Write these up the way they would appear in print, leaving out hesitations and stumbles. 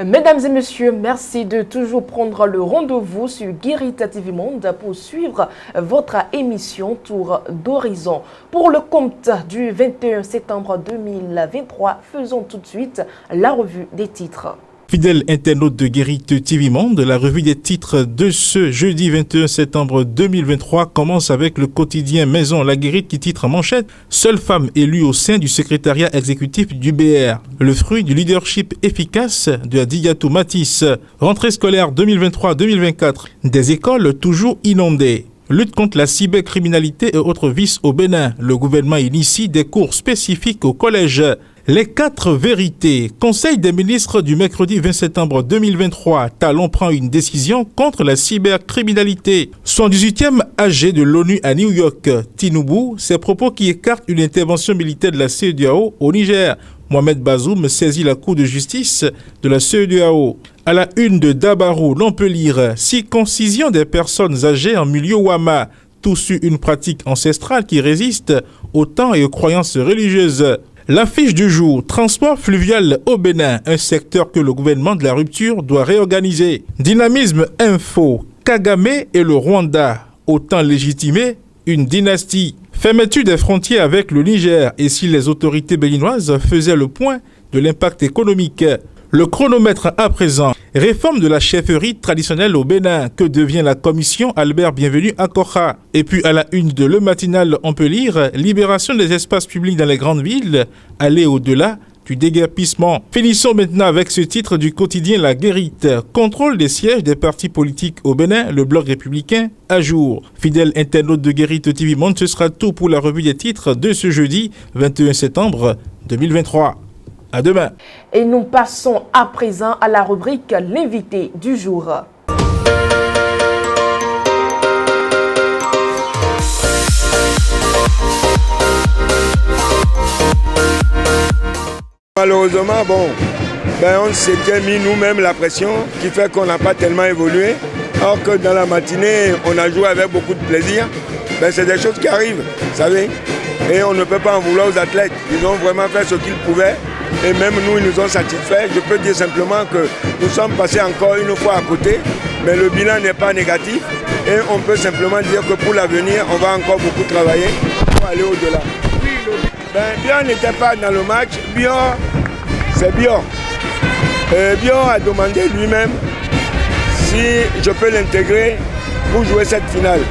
Mesdames et messieurs, merci de toujours prendre le rendez-vous sur Guérita TV Monde pour suivre votre émission Tour d'Horizon. Pour le compte du 21 septembre 2023, faisons tout de suite la revue des titres. Fidèles internautes de Guérita TV Monde, la revue des titres de ce jeudi 21 septembre 2023 commence avec le quotidien Maison La Guérite qui titre en manchette « Seule femme élue au sein du secrétariat exécutif du BR ». Le fruit du leadership efficace de Adigatou Matisse. Rentrée scolaire 2023-2024, des écoles toujours inondées. Lutte contre la cybercriminalité et autres vices au Bénin. Le gouvernement initie des cours spécifiques au collège. Les 4 vérités. Conseil des ministres du mercredi 20 septembre 2023. Talon prend une décision contre la cybercriminalité. Son 18e AG de l'ONU à New York. Tinubu, ses propos qui écartent une intervention militaire de la CEDEAO au Niger. Mohamed Bazoum saisit la Cour de justice de la CEDEAO. À la une de Dabarou, l'on peut lire « Circoncision des personnes âgées en milieu Wama ». Tout sur une pratique ancestrale qui résiste aux temps et aux croyances religieuses. L'affiche du jour, transport fluvial au Bénin, un secteur que le gouvernement de la rupture doit réorganiser. Dynamisme info, Kagame et le Rwanda, autant légitimer une dynastie. Fermeture des frontières avec le Niger et si les autorités béninoises faisaient le point de l'impact économique. Le chronomètre à présent. Réforme de la chefferie traditionnelle au Bénin. Que devient la commission Albert Bienvenu à Kocha? Et puis à la une de Le Matinal, on peut lire libération des espaces publics dans les grandes villes. Aller au-delà du déguerpissement. Finissons maintenant avec ce titre du quotidien La Guérite. Contrôle des sièges des partis politiques au Bénin, le bloc républicain à jour. Fidèle internaute de Guérita TV Monde, ce sera tout pour la revue des titres de ce jeudi 21 septembre 2023. À demain. Et nous passons à présent à la rubrique L'invité du jour. Malheureusement, on s'était mis nous-mêmes la pression qui fait qu'on n'a pas tellement évolué. Alors que dans la matinée, on a joué avec beaucoup de plaisir. C'est des choses qui arrivent, vous savez. Et on ne peut pas en vouloir aux athlètes. Ils ont vraiment fait ce qu'ils pouvaient. Et même nous, ils nous ont satisfaits. Je peux dire simplement que nous sommes passés encore une fois à côté. Mais le bilan n'est pas négatif. Et on peut simplement dire que pour l'avenir, on va encore beaucoup travailler pour aller au-delà. Bion n'était pas dans le match. Bion, c'est Bion. Bion a demandé lui-même si je peux l'intégrer pour jouer cette finale.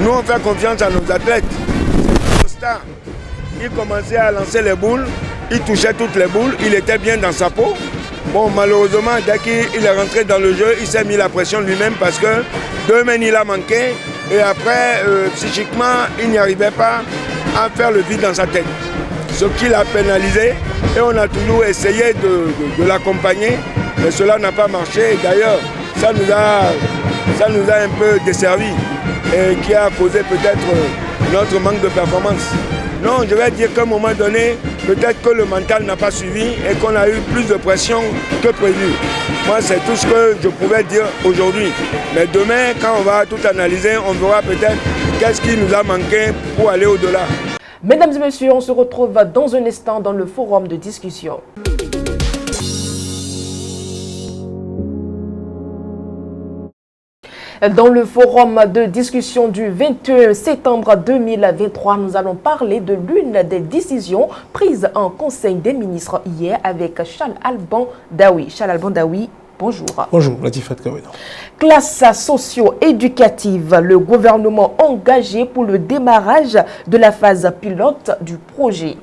Nous, on fait confiance à nos athlètes. C'est nos stars. Il commençait à lancer les boules. Il touchait toutes les boules. Il était bien dans sa peau. Malheureusement, dès qu'il est rentré dans le jeu, il s'est mis la pression lui-même parce que demain, il a manqué. Et après, psychiquement, il n'y arrivait pas à faire le vide dans sa tête. Ce qui l'a pénalisé. Et on a toujours essayé de l'accompagner. Mais cela n'a pas marché. D'ailleurs, ça nous a un peu desservi. Et qui a causé peut-être notre manque de performance. Non, je vais dire qu'à un moment donné, peut-être que le mental n'a pas suivi et qu'on a eu plus de pression que prévu. Moi, c'est tout ce que je pouvais dire aujourd'hui. Mais demain, quand on va tout analyser, on verra peut-être qu'est-ce qui nous a manqué pour aller au-delà. Mesdames et messieurs, on se retrouve dans un instant dans le forum de discussion. Dans le forum de discussion du 21 septembre 2023, nous allons parler de l'une des décisions prises en Conseil des ministres hier avec Charles Alban Daoui. Charles Alban Daoui, bonjour. Bonjour, Latifat Kawena. Classe socio-éducative, le gouvernement engagé pour le démarrage de la phase pilote du projet.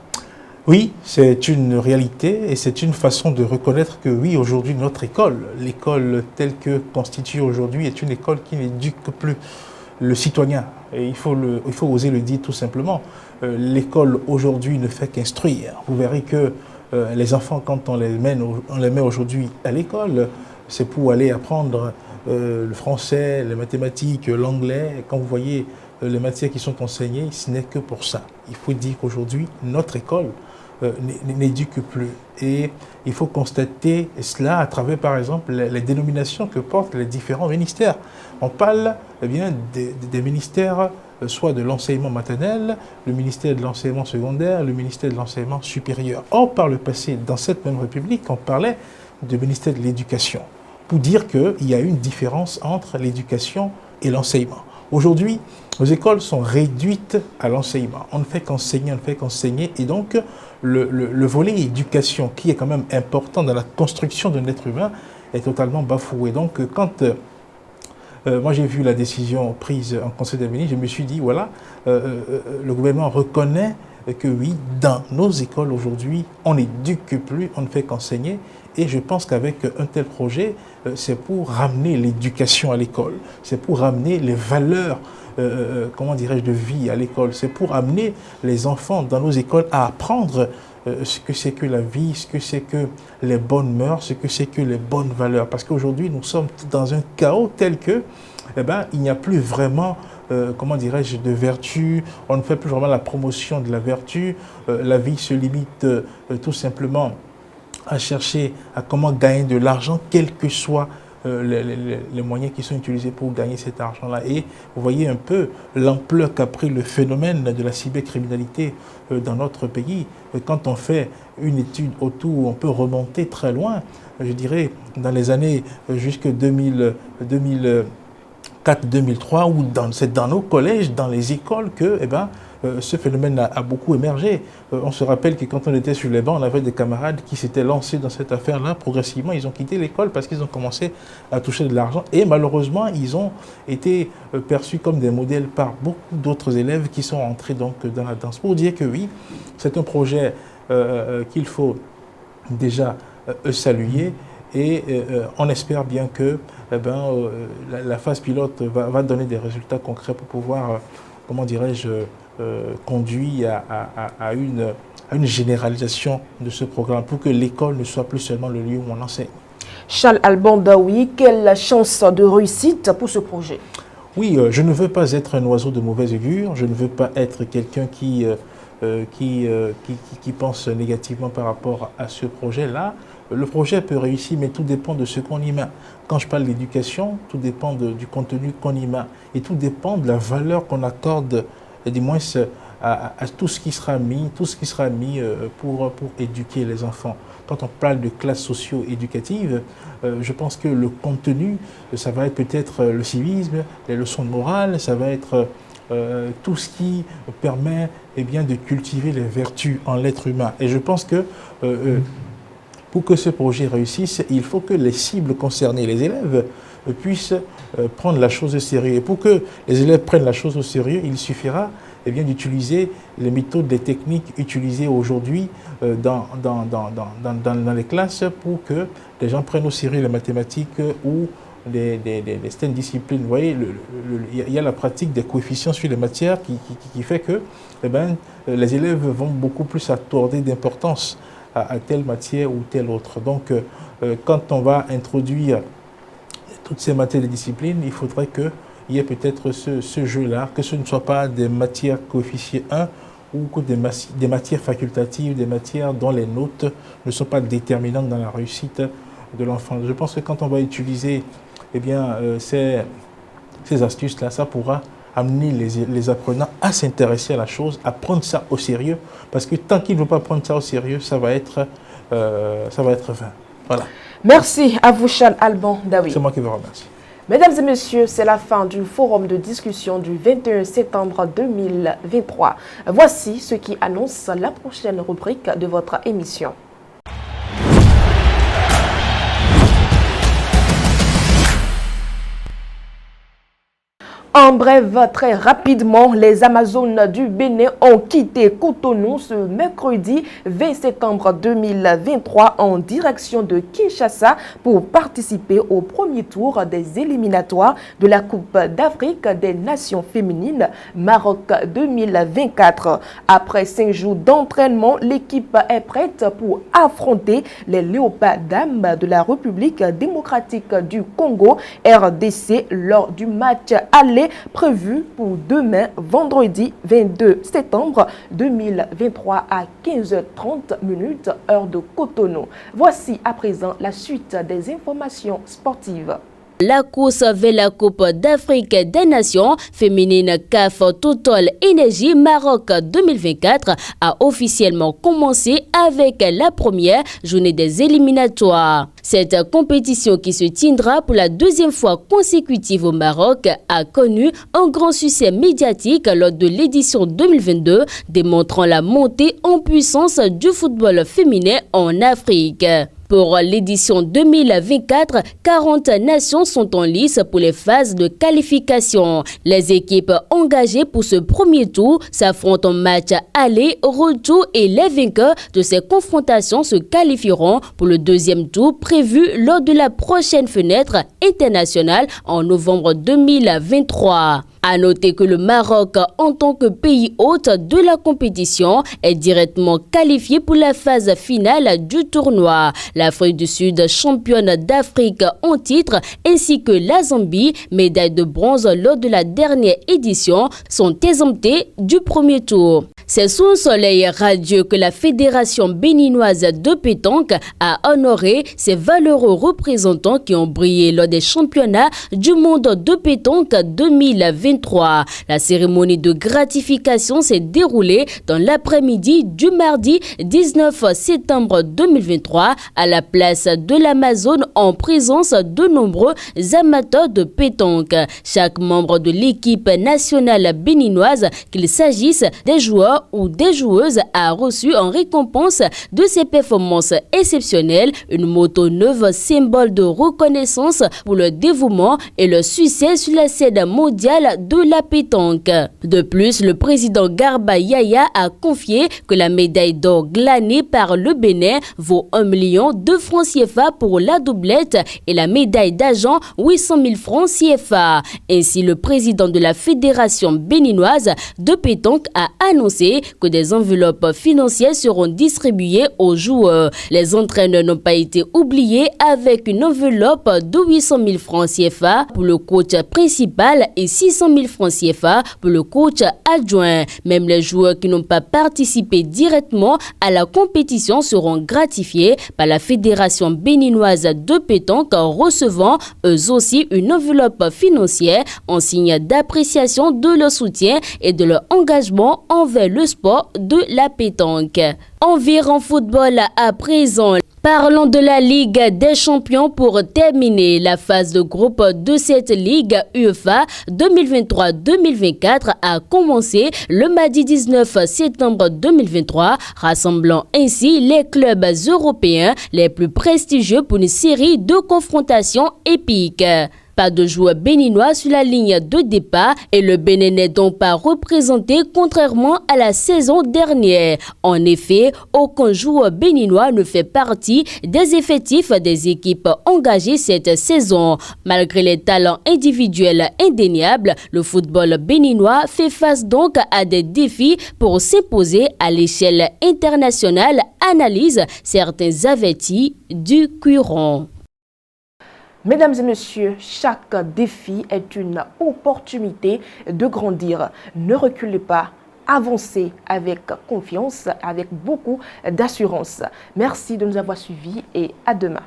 Oui, c'est une réalité et c'est une façon de reconnaître que oui, aujourd'hui, notre école, l'école telle que constituée aujourd'hui, est une école qui n'éduque plus le citoyen. Et il faut oser le dire tout simplement. L'école aujourd'hui ne fait qu'instruire. Vous verrez que les enfants, quand on les met aujourd'hui à l'école, c'est pour aller apprendre le français, les mathématiques, l'anglais. Quand vous voyez les matières qui sont enseignées, ce n'est que pour ça. Il faut dire qu'aujourd'hui, notre école n'éduque plus. Et il faut constater cela à travers, par exemple, les dénominations que portent les différents ministères. On parle bien des ministères, soit de l'enseignement maternel, le ministère de l'enseignement secondaire, le ministère de l'enseignement supérieur. Or, par le passé, dans cette même République, on parlait du ministère de l'Éducation pour dire qu'il y a une différence entre l'éducation et l'enseignement. Aujourd'hui, nos écoles sont réduites à l'enseignement. On ne fait qu'enseigner, et donc le volet éducation, qui est quand même important dans la construction d'un être humain, est totalement bafoué. Donc quand moi j'ai vu la décision prise en Conseil des ministres, je me suis dit, voilà, le gouvernement reconnaît que oui, dans nos écoles aujourd'hui, on n'éduque plus, on ne fait qu'enseigner. Et je pense qu'avec un tel projet, c'est pour ramener l'éducation à l'école, c'est pour ramener les valeurs, comment dirais-je, de vie à l'école, c'est pour amener les enfants dans nos écoles à apprendre ce que c'est que la vie, ce que c'est que les bonnes mœurs, ce que c'est que les bonnes valeurs. Parce qu'aujourd'hui, nous sommes dans un chaos tel que, il n'y a plus vraiment, comment dirais-je, de vertu, on ne fait plus vraiment la promotion de la vertu, la vie se limite tout simplement à chercher à comment gagner de l'argent, quels que soient les moyens qui sont utilisés pour gagner cet argent-là. Et vous voyez un peu l'ampleur qu'a pris le phénomène de la cybercriminalité dans notre pays. Quand on fait une étude autour, on peut remonter très loin, je dirais dans les années jusqu'à 2004-2003, où c'est dans nos collèges, dans les écoles que ce phénomène a beaucoup émergé. On se rappelle que quand on était sur les bancs, on avait des camarades qui s'étaient lancés dans cette affaire-là. Progressivement, ils ont quitté l'école parce qu'ils ont commencé à toucher de l'argent. Et malheureusement, ils ont été perçus comme des modèles par beaucoup d'autres élèves qui sont entrés donc dans la danse. Pour dire que oui, c'est un projet qu'il faut déjà saluer. Et on espère bien que la phase pilote va donner des résultats concrets pour pouvoir, comment dirais-je, conduit à une généralisation de ce programme pour que l'école ne soit plus seulement le lieu où on enseigne. Charles Alban Daoui, quelle chance de réussite pour ce projet? Oui, je ne veux pas être un oiseau de mauvaise augure, je ne veux pas être quelqu'un qui pense négativement par rapport à ce projet-là. Le projet peut réussir, mais tout dépend de ce qu'on y met. Quand je parle d'éducation, tout dépend du contenu qu'on y met. Et tout dépend de la valeur qu'on accorde, du moins à tout ce qui sera mis, pour éduquer les enfants. Quand on parle de classe socio-éducative, je pense que le contenu, ça va être peut-être le civisme, les leçons de morale, ça va être tout ce qui permet de cultiver les vertus en l'être humain. Et je pense que pour que ce projet réussisse, il faut que les cibles concernées, les élèves, puissent prendre la chose au sérieux. Et pour que les élèves prennent la chose au sérieux, il suffira d'utiliser les méthodes, les techniques utilisées aujourd'hui dans les classes pour que les gens prennent au sérieux les mathématiques ou les STEM disciplines. Vous voyez, il y a la pratique des coefficients sur les matières qui fait que les élèves vont beaucoup plus accorder d'importance à telle matière ou telle autre. Donc, quand on va introduire toutes ces matières de discipline, il faudrait qu'il y ait peut-être ce jeu-là, que ce ne soit pas des matières coefficient 1 ou que des matières facultatives, des matières dont les notes ne sont pas déterminantes dans la réussite de l'enfant. Je pense que quand on va utiliser ces astuces-là, ça pourra amener les apprenants à s'intéresser à la chose, à prendre ça au sérieux, parce que tant qu'ils ne vont pas prendre ça au sérieux, ça va être vain. Voilà. Merci à vous, Charles Alban Daoui. C'est moi qui vous remercie. Mesdames et messieurs, c'est la fin du forum de discussion du 21 septembre 2023. Voici ce qui annonce la prochaine rubrique de votre émission. En bref, très rapidement, les Amazones du Bénin ont quitté Cotonou ce mercredi 20 septembre 2023 en direction de Kinshasa pour participer au premier tour des éliminatoires de la Coupe d'Afrique des Nations féminines Maroc 2024. Après 5 jours d'entraînement, l'équipe est prête pour affronter les Léopards dames de la République démocratique du Congo, RDC, lors du match aller prévu pour demain, vendredi 22 septembre 2023 à 15h30 heure de Cotonou. Voici à présent la suite des informations sportives. La course vers la Coupe d'Afrique des Nations féminine CAF Total Energy Maroc 2024 a officiellement commencé avec la première journée des éliminatoires. Cette compétition qui se tiendra pour la deuxième fois consécutive au Maroc a connu un grand succès médiatique lors de l'édition 2022, démontrant la montée en puissance du football féminin en Afrique. Pour l'édition 2024, 40 nations sont en lice pour les phases de qualification. Les équipes engagées pour ce premier tour s'affrontent en match aller, retour et les vainqueurs de ces confrontations se qualifieront pour le deuxième tour prévu lors de la prochaine fenêtre internationale en novembre 2023. À noter que le Maroc, en tant que pays hôte de la compétition, est directement qualifié pour la phase finale du tournoi. L'Afrique du Sud, championne d'Afrique en titre, ainsi que la Zambie, médaille de bronze lors de la dernière édition, sont exemptés du premier tour. C'est sous un soleil radieux que la Fédération béninoise de pétanque a honoré ses valeureux représentants qui ont brillé lors des championnats du monde de pétanque 2023. La cérémonie de gratification s'est déroulée dans l'après-midi du mardi 19 septembre 2023 à la place de l'Amazone en présence de nombreux amateurs de pétanque. Chaque membre de l'équipe nationale béninoise, qu'il s'agisse des joueurs ou des joueuses, a reçu en récompense de ses performances exceptionnelles une moto neuve, symbole de reconnaissance pour le dévouement et le succès sur la scène mondiale de la pétanque. De plus, le président Garba Yaya a confié que la médaille d'or glanée par le Bénin vaut 1 million de francs CFA pour la doublette et la médaille d'argent 800 000 francs CFA. Ainsi, le président de la Fédération béninoise de pétanque a annoncé que des enveloppes financières seront distribuées aux joueurs. Les entraîneurs n'ont pas été oubliés avec une enveloppe de 800 000 francs CFA pour le coach principal et 600 000 francs CFA pour le coach adjoint. Même les joueurs qui n'ont pas participé directement à la compétition seront gratifiés par la Fédération béninoise de pétanque, recevant eux aussi une enveloppe financière en signe d'appréciation de leur soutien et de leur engagement envers le sport de la pétanque. Environ football à présent. Parlons de la Ligue des Champions pour terminer. La phase de groupe de cette Ligue UEFA 2023-2024 a commencé le mardi 19 septembre 2023, rassemblant ainsi les clubs européens les plus prestigieux pour une série de confrontations épiques. Pas de joueurs béninois sur la ligne de départ et le Bénin n'est donc pas représenté contrairement à la saison dernière. En effet, aucun joueur béninois ne fait partie des effectifs des équipes engagées cette saison. Malgré les talents individuels indéniables, le football béninois fait face donc à des défis pour s'imposer à l'échelle internationale, analysent certains avertis du Cuiron. Mesdames et messieurs, chaque défi est une opportunité de grandir. Ne reculez pas, avancez avec confiance, avec beaucoup d'assurance. Merci de nous avoir suivis et à demain.